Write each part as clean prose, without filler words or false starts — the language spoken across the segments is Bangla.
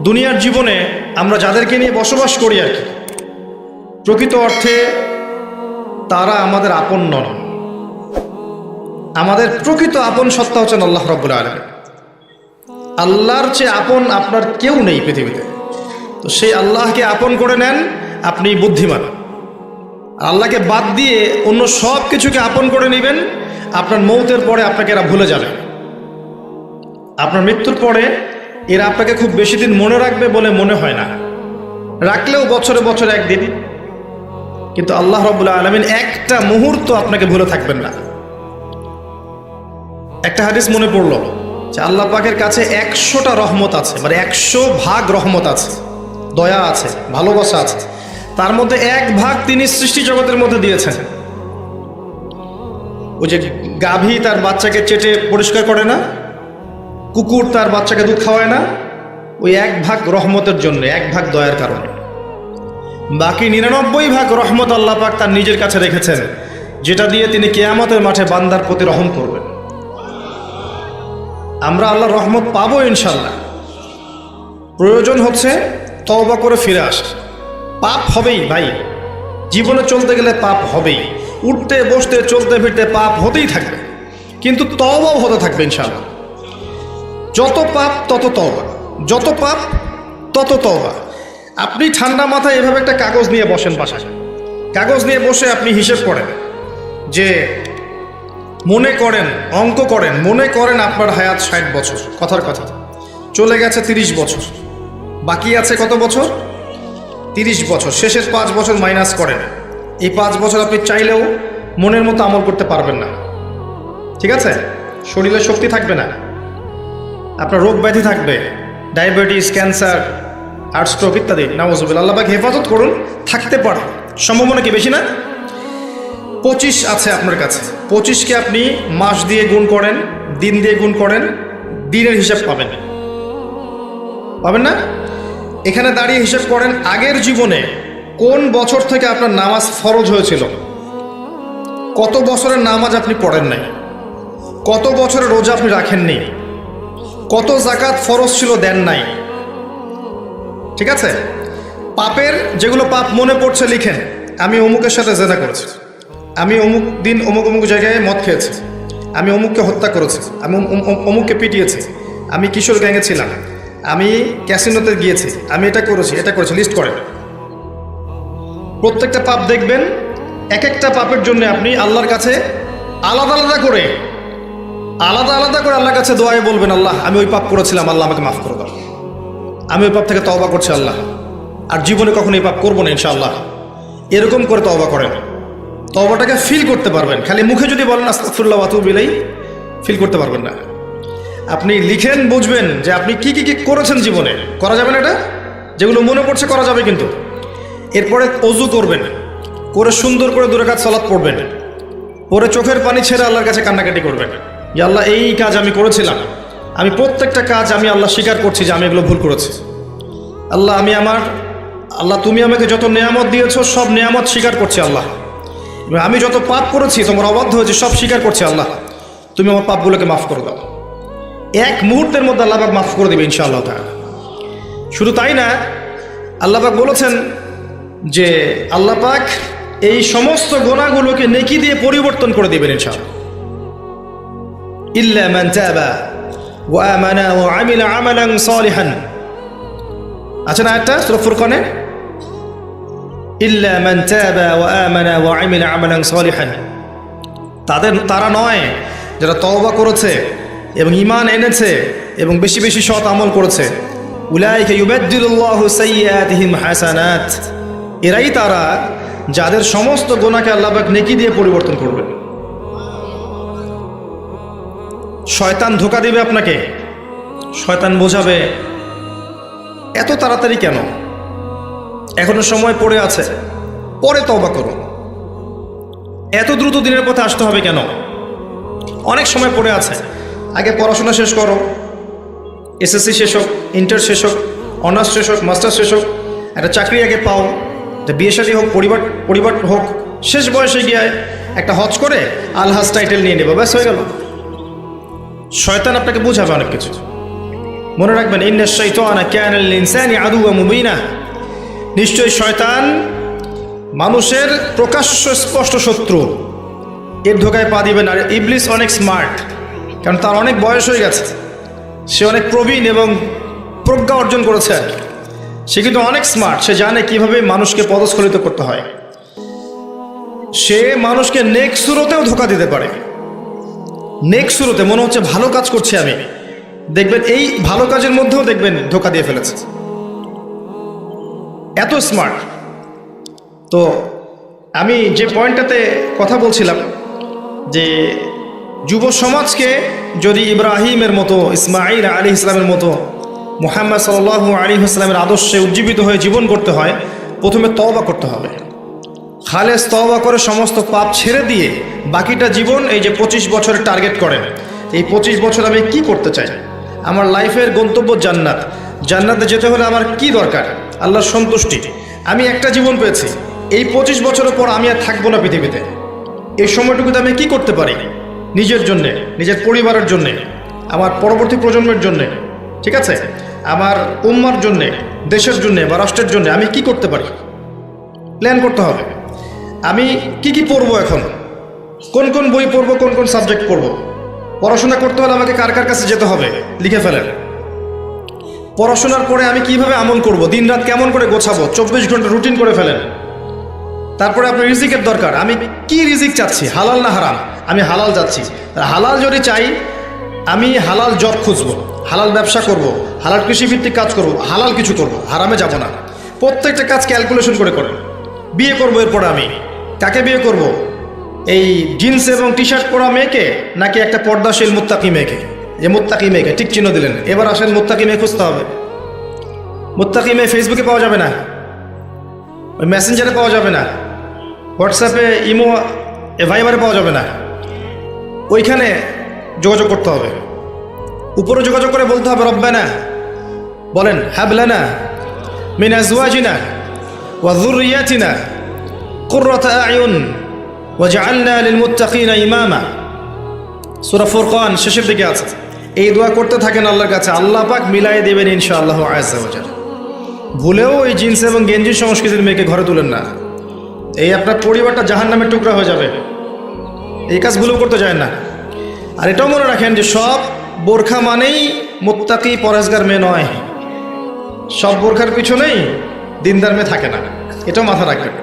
দুনিয়ার জীবনে আমরা যাদেরকে নিয়ে বসবাস করি আর কি, প্রকৃত অর্থে তারা আমাদের আপন নন। আমাদের প্রকৃত আপন সত্তা হচ্ছেন আল্লাহ রাব্বুল আলামিন। আল্লাহর চেয়ে আপন আপনার কেউ নেই পৃথিবীতে। তো সেই আল্লাহকে আপন করে নেন, আপনি বুদ্ধিমান। আল্লাহকে বাদ দিয়ে অন্য সব কিছুকে আপন করে নেবেন, আপনার মৌতের পরে আপনাকে এরা ভুলে যাবে। আপনার মৃত্যুর পরে এরা আপনাকে খুব বেশি দিন মনে রাখবে বলে মনে হয় না, রাখলেও বছরে বছরে একদিন। কিন্তু আল্লাহ রাব্বুল আলামিন একটা মুহূর্ত আপনাকে ভুলে থাকবেন না। একটা হাদিস মনে পড়লো যে আল্লাহ পাকের কাছে 100টা রহমত আছে, মানে 100 ভাগ রহমত আছে, দয়া আছে, ভালোবাসা আছে। তার মধ্যে 1 ভাগ তিনি সৃষ্টি জগতের মধ্যে দিয়েছেন। ওই যে গাভী তার বাচ্চাকে চেটে পরিষ্কার করে না, কুকুর তার বাচ্চাকে দুধ খাওয়ায় না, ওই 1 ভাগ রহমতের জন্য, 1 ভাগ দয়ার কারণে। বাকি 99 ভাগ রহমত আল্লাহ পাক তার নিজের কাছে রেখেছেন, যেটা দিয়ে তিনি কিয়ামতের মাঠে বান্দার প্রতি রহম করবেন। আমরা আল্লাহর রহমত পাবো ইনশাল্লাহ। প্রয়োজন হচ্ছে তওবা করে ফিরে আসা। পাপ হবেই ভাই, জীবনে চলতে গেলে পাপ হবেই, উঠতে বসতে চলতে ফিরতে পাপ হতেই থাকবে, কিন্তু তওবাও হতে থাকবে ইনশাল্লাহ। যত পাপ তত তওবা, যত পাপ তত তওবা। আপনি ঠান্ডা মাথায় এভাবে একটা কাগজ নিয়ে বসেন বাসায়, কাগজ নিয়ে বসে আপনি হিসেব করেন যে মনে করেন, অঙ্ক করেন, মনে করেন আপনার হায়াত 60 বছর, কথার কথা চলে গেছে 30 বছর, বাকি আছে কত বছর? 30 বছর। শেষের 5 বছর মাইনাস করেন। এই 5 বছর আপনি চাইলেও মনের মতো আমল করতে পারবেন না, ঠিক আছে? শরীরে শক্তি থাকবে না, আপনার রোগ ব্যাধি থাকবে, ডায়াবেটিস, ক্যান্সার, হার্ট স্ট্রোক ইত্যাদি। নাউজুবিল্লাহ, আল্লাহ পাক হেফাজত করুন। থাকতে পারে, সম্ভাবনা কি বেশি না? 25 আছে আপনার কাছে। 25কে আপনি মাস দিয়ে গুণ করেন, দিন দিয়ে গুণ করেন, দিনের হিসাব পাবেন, পাবেন না? এখানে দাঁড়িয়ে হিসাব করেন আগের জীবনে কোন বছর থেকে আপনার নামাজ ফরজ হয়েছিল, কত বছরের নামাজ আপনি পড়েন নাই, কত বছরের রোজা আপনি রাখেননি, কত জাকাত ফরজ ছিল দেন নাই, ঠিক আছে? পাপের যেগুলো পাপ মনে পড়ছে লিখেন। আমি অমুকের সাথে জেনা করেছি, আমি অমুক দিন অমুক অমুক জায়গায় মদ খেয়েছি, আমি অমুককে হত্যা করেছি, আমি অমুককে পিটিয়েছি, আমি কিশোর গ্যাংয়ে ছিলাম, আমি ক্যাসিনোতে গিয়েছি, আমি এটা করেছি, এটা করেছি, লিস্ট করেন। প্রত্যেকটা পাপ দেখবেন, এক একটা পাপের জন্য আপনি আল্লাহর কাছে আলাদা আলাদা করে আল্লাহর কাছে দোয়ায় বলবেন, আল্লাহ আমি ওই পাপ করেছিলাম, আল্লাহ আমাকে মাফ করে দাও, আমি ওই পাপ থেকে তওবা করছি আল্লাহ, আর জীবনে কখনো এই পাপ করবো না ইনশাআল্লাহ। এরকম করে তওবা করেন, তওবাটাকে ফিল করতে পারবেন। খালি মুখে যদি বলেন আস্তাগফিরুল্লাহ ওয়া আতুবু ইলাইহি, ফিল করতে পারবেন না। আপনি লিখেন, বুঝবেন যে আপনি কি কি কি করেছেন জীবনে। করা যাবে না এটা, যেগুলো মনে পড়ছে করা যাবে কিন্তু। এরপরে অজু করবেন, করে সুন্দর করে 2 রাকাত সালাত পড়বেন, পরে চোখের পানি ছেড়ে আল্লাহর কাছে কান্নাকাটি করবেন যে আল্লাহ এই কাজ আমি করেছিলাম, আমি প্রত্যেকটা কাজ আমি আল্লাহ স্বীকার করছি যে আমি এগুলো ভুল করেছি। আল্লাহ তুমি আমাকে যত নেয়ামত দিয়েছো সব নেয়ামত স্বীকার করছি আল্লাহ। আমি যত পাপ করেছি, তোমার অবাধ্য হয়েছে, সব স্বীকার করছি আল্লাহ, তুমি আমার পাপগুলোকে মাফ করে দাও। 1 মুহূর্তের মধ্যে আল্লাহ পাক মাফ করে দেবে ইনশাআল্লাহ তাআলা। শুধু তাই না, আল্লাহ পাক বলেছেন যে আল্লাহ পাক এই সমস্ত গুনাহগুলোকে নেকি দিয়ে পরিবর্তন করে দিবেন ইনশাআল্লাহ। ইল্লা মান তাবা ওয়া আমানা ওয়া আমিলা আমালান সালিহান, আছে না একটা সূরা ফুরকানে? ইল্লা মান তাবা ওয়া আমানা ওয়া আমিলা আমালান সালিহান। তারা নয় যারা তওবা করেছে এবং ঈমান এনেছে এবং বেশি বেশি সৎ আমল করেছে। উলাইকা ইউবাদদিলুল্লাহু সাইয়্যাতিহিম হাসানাত, এরাই তারা যাদের সমস্ত গুনাহকে আল্লাহ পাক নেকি দিয়ে পরিবর্তন করবেন। শয়তান ধোঁকা দিবে আপনাকে, শয়তান বোঝাবে এত তাড়াতাড়ি কেন, এখনো সময় পড়ে আছে, পরে তওবা করো, এত দ্রুত দিনের পথে আসতে হবে কেন, অনেক সময় পড়ে আছে, আগে পড়াশোনা শেষ করো, এসএসসি শেষ হোক, ইন্টার শেষ হোক, অনার্স শেষ হোক, মাস্টার শেষ হোক, একটা চাকরি আগে পাও, বিয়ে শাদী হোক, পরিবার হোক, শেষ বয়সে গিয়ে একটা হজ করে আলহাজ টাইটেল নিয়ে নেবো, ব্যাস হয়ে গেল। শয়তান আপনাকে বোঝাবে অনেক কিছু, মনে রাখবেন, ইন্নাশ শাইতানা কানা লিল ইনসানি আদুওয়াম মুবিনা, নিশ্চয়ই শয়তান মানুষের প্রকাশ্য স্পষ্ট শত্রু, এর ধোকায় পা দিবেন। আর ইবলিস অনেক স্মার্ট, কারণ তার অনেক বয়স হয়ে গেছে, সে অনেক প্রবীণ এবং প্রজ্ঞা অর্জন করেছে। সে কিন্তু অনেক স্মার্ট, সে জানে কিভাবে মানুষকে পদস্খলিত করতে হয়। সে মানুষকে নেক সুরতেও ধোকা দিতে পারে। নেক সুরতে মনে হচ্ছে ভালো কাজ করছি আমি, দেখবেন এই ভালো কাজের মধ্যেও দেখবেন ধোকা দিয়ে ফেলেছে, এত স্মার্ট। তো আমি যে পয়েন্টটাতে কথা বলছিলাম যে যুব সমাজকে যদি ইব্রাহিমের মতো, ইসমাঈল আলাইহিস ইসলামের মতো, মুহাম্মদ সাল্লাল্লাহু আলাইহি ওয়াসাল্লামের আদর্শে উজ্জীবিত হয়ে জীবন করতে হয়, প্রথমে তওবা করতে হবে। খালেস তওবা করে সমস্ত পাপ ছেড়ে দিয়ে বাকিটা জীবন, এই যে 25 বছরের টার্গেট করেন, এই 25 বছর আমি কি করতে চাই, আমার লাইফের গন্তব্য জান্নাত, জান্নাতে যেতে হলে আমার কি দরকার, আল্লাহর সন্তুষ্টি। আমি একটা জীবন পেয়েছি, এই 25 বছরের পর আমি আর থাকবো না পৃথিবীতে। এই সময়টুকুতে আমি কি করতে পারি নিজের জন্যে, নিজের পরিবারের জন্যে, আমার পরবর্তী প্রজন্মের জন্যে, ঠিক আছে, আমার উম্মার জন্যে, দেশের জন্যে বা রাষ্ট্রের জন্যে আমি কি করতে পারি, প্ল্যান করতে হবে। আমি কি কি পড়বো, এখন কোন কোন বই পড়বো, কোন কোন সাবজেক্ট পড়বো। পড়াশোনা করতে হলে আমাকে কার কার কাছে যেতে হবে লিখে ফেলেন। পড়াশোনার পরে আমি কিভাবে আমল করব, দিন রাত কেমন করে গোছাবো, 24 ঘন্টা রুটিন করে ফেলেন। তারপরে আপনার রিজিকের দরকার, আমি কি রিজিক চাচ্ছি, হালাল না হারাম, আমি হালাল যাচ্ছি। হালাল যদি চাই, আমি হালাল জব খুঁজবো, হালাল ব্যবসা করব, হালাল কৃষিভিত্তিক কাজ করব, হালাল কিছু করব, হারামে যাব না। প্রত্যেকটা কাজ ক্যালকুলেশন করে করেন। বিয়ে করবো, এরপরে আমি কাকে বিয়ে করব, এই জিন্স এবং টি শার্ট পরা মেয়েকে নাকি একটা পর্দাশীল মুত্তাকি মেয়েকে? যে মুত্তাকি মেয়েকে ঠিক চিহ্ন দিলেন। এবার আসেন মুত্তাকি মেয়ে খুঁজতে হবে। মুত্তাকি মেয়ে ফেসবুকে পাওয়া যাবে না, ওই মেসেঞ্জারে পাওয়া যাবে না, হোয়াটসঅ্যাপে, ইমো, ভাইবারে পাওয়া যাবে না। ওইখানে যোগাযোগ করতে হবে। উপরে যোগাযোগ করে বলতে হবে, রব্বানা, বলেন, হাব লানা মিন আজওয়াজিনা ওয়া যুররিয়াতিনা কুররাতা আয়ুন ওয়াজআলনা লিল মুত্তাকিনা ইমামা। সূরা ফুরকান শেষের দিকে আছে। এই দোয়া করতে থাকেন আল্লাহর কাছে, আল্লাহ পাক মিলাই দেবেন ইনশাআল্লাহ আযজা ওয়া জাল। ভুলেও ওই জিন্স এবং গেঞ্জি সংস্কৃতির মেয়েকে ঘরে তুলেন না, এই আপনার পরিবারটা জাহান্নামের টুকরা হয়ে যাবে। এই কাজ ভুলেও করতে যায় না। আর এটাও মনে রাখেন যে সব বোরখা মানেই মুত্তাকি পরহেজগার মেয়ে নয়, সব বোরখার পিছনেই দিনদার মেয়ে থাকে না, এটাও মাথা রাখবেন।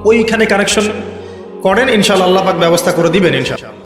ওইখানে কানেকশন করেন, ইনশাআল্লাহ আল্লাহ পাক ব্যবস্থা করে দিবেন ইনশাআল্লাহ।